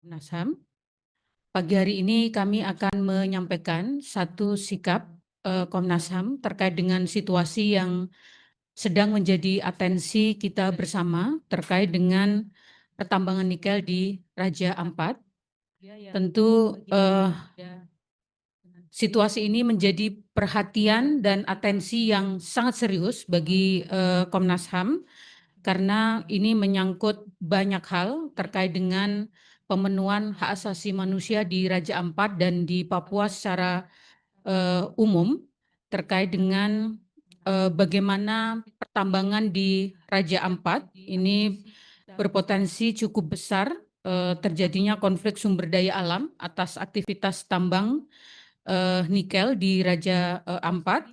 Komnas HAM. Pagi hari ini kami akan menyampaikan satu sikap Komnas HAM terkait dengan situasi yang sedang menjadi atensi kita bersama terkait dengan pertambangan nikel di Raja Ampat. Tentu situasi ini menjadi perhatian dan atensi yang sangat serius bagi Komnas HAM karena ini menyangkut banyak hal terkait dengan pemenuhan hak asasi manusia di Raja Ampat dan di Papua secara umum terkait dengan bagaimana pertambangan di Raja Ampat ini berpotensi cukup besar terjadinya konflik sumber daya alam atas aktivitas tambang nikel di Raja Ampat.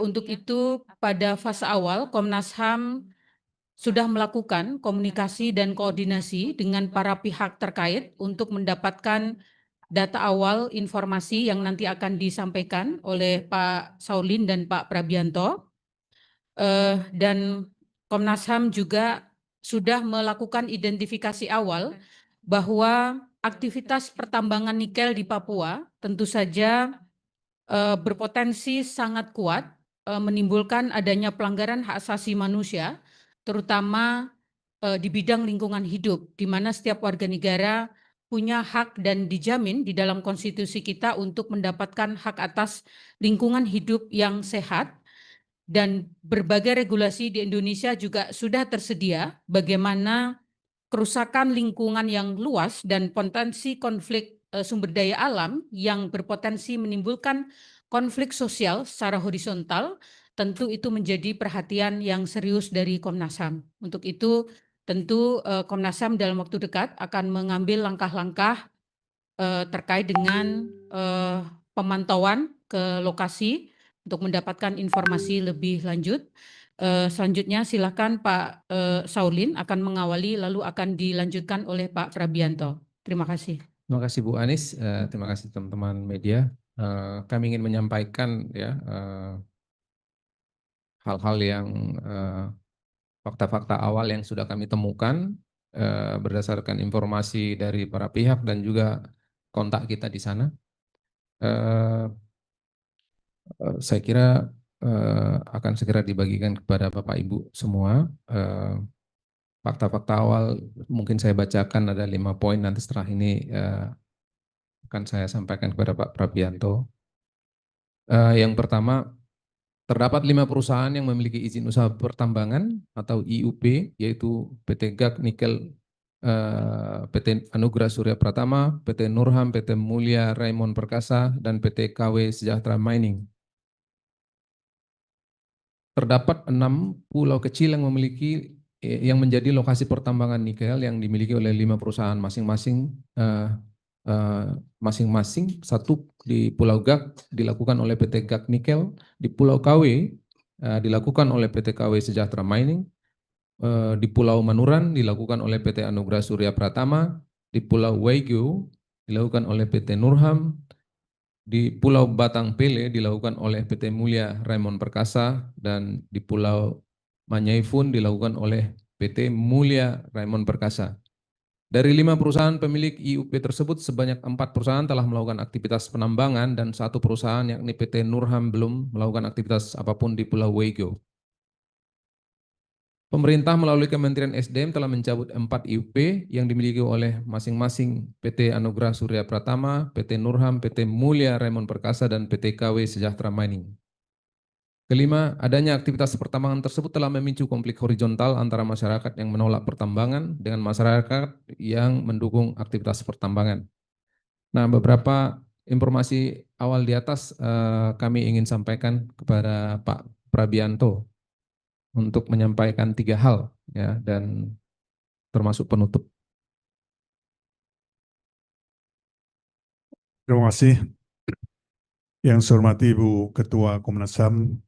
Untuk itu pada fase awal Komnas HAM sudah melakukan komunikasi dan koordinasi dengan para pihak terkait untuk mendapatkan data awal informasi yang nanti akan disampaikan oleh Pak Saulin dan Pak Prabianto. Dan Komnas HAM juga sudah melakukan identifikasi awal bahwa aktivitas pertambangan nikel di Papua tentu saja berpotensi sangat kuat menimbulkan adanya pelanggaran hak asasi manusia, terutama di bidang lingkungan hidup, di mana setiap warga negara punya hak dan dijamin di dalam konstitusi kita untuk mendapatkan hak atas lingkungan hidup yang sehat, dan berbagai regulasi di Indonesia juga sudah tersedia bagaimana kerusakan lingkungan yang luas dan potensi konflik sumber daya alam yang berpotensi menimbulkan konflik sosial secara horizontal, tentu itu menjadi perhatian yang serius dari Komnas HAM. Untuk itu, tentu Komnas HAM dalam waktu dekat akan mengambil langkah-langkah terkait dengan pemantauan ke lokasi untuk mendapatkan informasi lebih lanjut. Selanjutnya silakan Pak Saulin akan mengawali lalu akan dilanjutkan oleh Pak Prabianto. Terima kasih. Terima kasih Bu Anis, terima kasih teman-teman media. Kami ingin menyampaikan ya hal-hal yang fakta-fakta awal yang sudah kami temukan berdasarkan informasi dari para pihak dan juga kontak kita di sana. Saya kira akan segera dibagikan kepada Bapak Ibu semua. Fakta-fakta awal mungkin saya bacakan ada 5 poin, nanti setelah ini akan saya sampaikan kepada Pak Prabianto. Yang pertama, terdapat 5 perusahaan yang memiliki izin usaha pertambangan atau IUP, yaitu PT GAG Nikel, PT Anugrah Surya Pratama, PT Nurham, PT Mulia Raymond Perkasa, dan PT KW Sejahtera Mining. Terdapat 6 pulau kecil yang menjadi lokasi pertambangan nikel yang dimiliki oleh 5 perusahaan masing-masing. Satu di Pulau GAG dilakukan oleh PT GAG Nikel, di Pulau KW dilakukan oleh PT KW Sejahtera Mining, di Pulau Manuran dilakukan oleh PT Anugrah Surya Pratama, di Pulau Waigeo dilakukan oleh PT Nurham, di Pulau Batang Pele dilakukan oleh PT Mulia Raymond Perkasa, dan di Pulau Manyaifun dilakukan oleh PT Mulia Raymond Perkasa. Dari 5 perusahaan pemilik IUP tersebut, sebanyak 4 perusahaan telah melakukan aktivitas penambangan dan 1 perusahaan yakni PT Nurham belum melakukan aktivitas apapun di Pulau Waigeo. Pemerintah melalui Kementerian SDM telah mencabut 4 IUP yang dimiliki oleh masing-masing PT Anugrah Surya Pratama, PT Nurham, PT Mulia Raymond Perkasa, dan PT KW Sejahtera Mining. Kelima, adanya aktivitas pertambangan tersebut telah memicu konflik horizontal antara masyarakat yang menolak pertambangan dengan masyarakat yang mendukung aktivitas pertambangan. Nah, beberapa informasi awal di atas kami ingin sampaikan kepada Pak Prabianto untuk menyampaikan 3 hal ya, dan termasuk penutup. Terima kasih. Yang saya hormati Ibu Ketua Komnas HAM,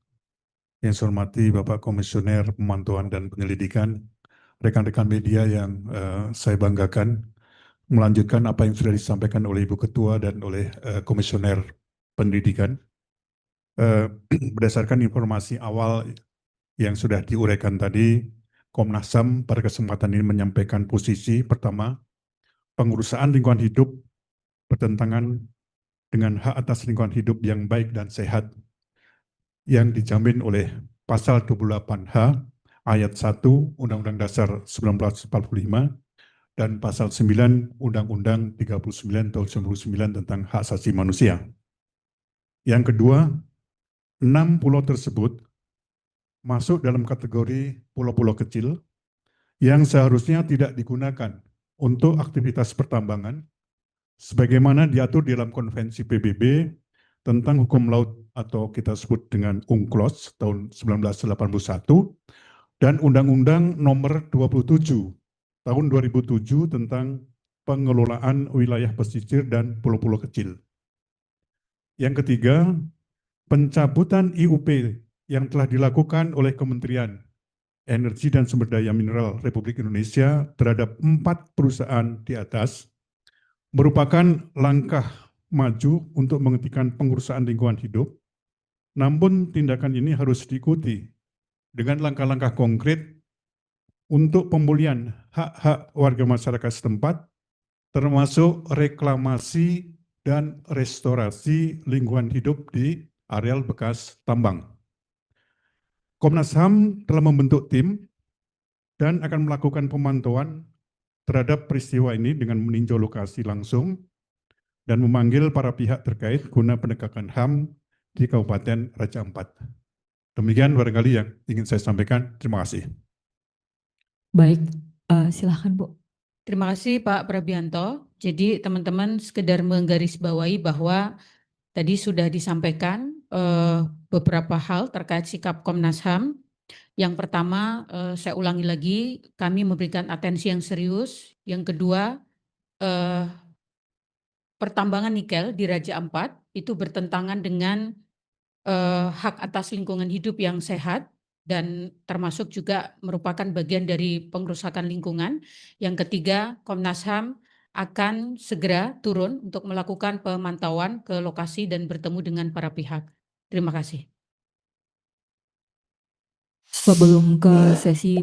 yang saya hormati Bapak Komisioner Pemantauan dan Penyelidikan, rekan-rekan media yang saya banggakan, melanjutkan apa yang sudah disampaikan oleh Ibu Ketua dan oleh Komisioner Pendidikan. Berdasarkan informasi awal yang sudah diuraikan tadi, Komnas HAM pada kesempatan ini menyampaikan posisi pertama, pengurusan lingkungan hidup bertentangan dengan hak atas lingkungan hidup yang baik dan sehat yang dijamin oleh pasal 28H ayat 1 Undang-Undang Dasar 1945 dan pasal 9 Undang-Undang 39 tahun 1999 tentang hak asasi manusia. Yang kedua, 6 pulau tersebut masuk dalam kategori pulau-pulau kecil yang seharusnya tidak digunakan untuk aktivitas pertambangan sebagaimana diatur di dalam Konvensi PBB tentang hukum laut atau kita sebut dengan UNCLOS tahun 1981 dan Undang-Undang Nomor 27 tahun 2007 tentang pengelolaan wilayah pesisir dan pulau-pulau kecil. Yang ketiga, pencabutan IUP yang telah dilakukan oleh Kementerian Energi dan Sumber Daya Mineral Republik Indonesia terhadap 4 perusahaan di atas merupakan langkah maju untuk menghentikan pengurusan lingkungan hidup. Namun tindakan ini harus diikuti dengan langkah-langkah konkret untuk pemulihan hak-hak warga masyarakat setempat, termasuk reklamasi dan restorasi lingkungan hidup di areal bekas tambang. Komnas HAM telah membentuk tim dan akan melakukan pemantauan terhadap peristiwa ini dengan meninjau lokasi langsung dan memanggil para pihak terkait guna penegakan HAM di Kabupaten Raja Ampat. Demikian barangkali yang ingin saya sampaikan. Terima kasih. Baik, silakan Bu. Terima kasih Pak Prabianto. Jadi teman-teman sekedar menggarisbawahi bahwa tadi sudah disampaikan beberapa hal terkait sikap Komnas HAM. Yang pertama, saya ulangi lagi, kami memberikan atensi yang serius. Yang kedua, pertambangan nikel di Raja Ampat itu bertentangan dengan hak atas lingkungan hidup yang sehat dan termasuk juga merupakan bagian dari pengrusakan lingkungan. Yang ketiga, Komnas HAM akan segera turun untuk melakukan pemantauan ke lokasi dan bertemu dengan para pihak. Terima kasih. Sebelum ke sesi